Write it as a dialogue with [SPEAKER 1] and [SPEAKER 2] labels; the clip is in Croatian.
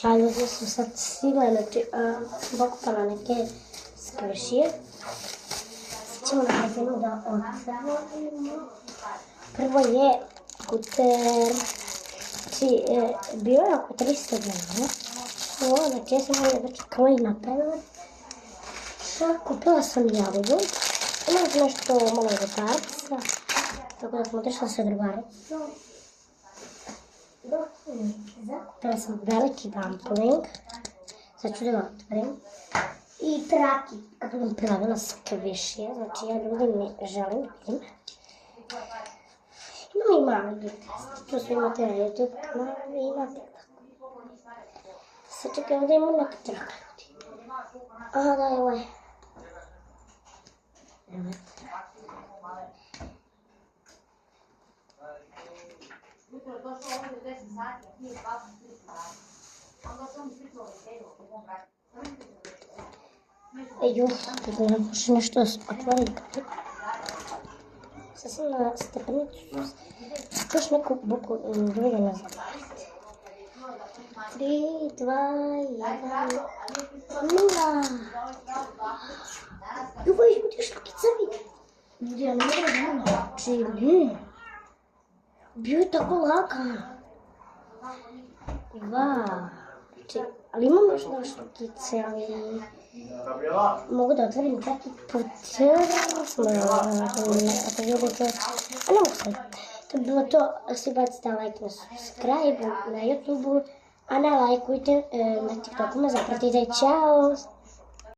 [SPEAKER 1] Ćao ljudi, su sad stigle, znači pokupala neke skvršije. Sad ćemo na brzinu da otvorimo. Prvo je skuter, znači bio je oko 300 dinara. Znači ja sam ovdje već kao i napravila. Kupila sam jagodu, imala sam nešto malo gotarca, tako da smo otišla sa drugaricom. Kupila sam veliki dumpling, sad ću da ga otvorim. I traki, kad budem pravila skvišije, znači ja ljudi ne želim da vidim. Imam i mali bites, tu su imate na YouTube kanalu i imate tako. Sad čekaj, ovdje imam neka traka ljudi. Aha, da je ovaj. Da može nešto otvoriti. Sad sam na stepenicu, još neku buku drugo ne zaboraviti. 3, 2, 1, 0. Joj, ljudi šlakicavi. Ljudi, ja ne mogu da imam. Čili. Bio je tako lagan. Ali imam još da šlakice, ali... Mogu da otvorim čak i putrno. Ako vidite. A ne mogu sad. To bi bilo to. Svi bacite like na subscribe na YouTube-u. A ne lajkujte na TikToku. Me zapratite. Ćao!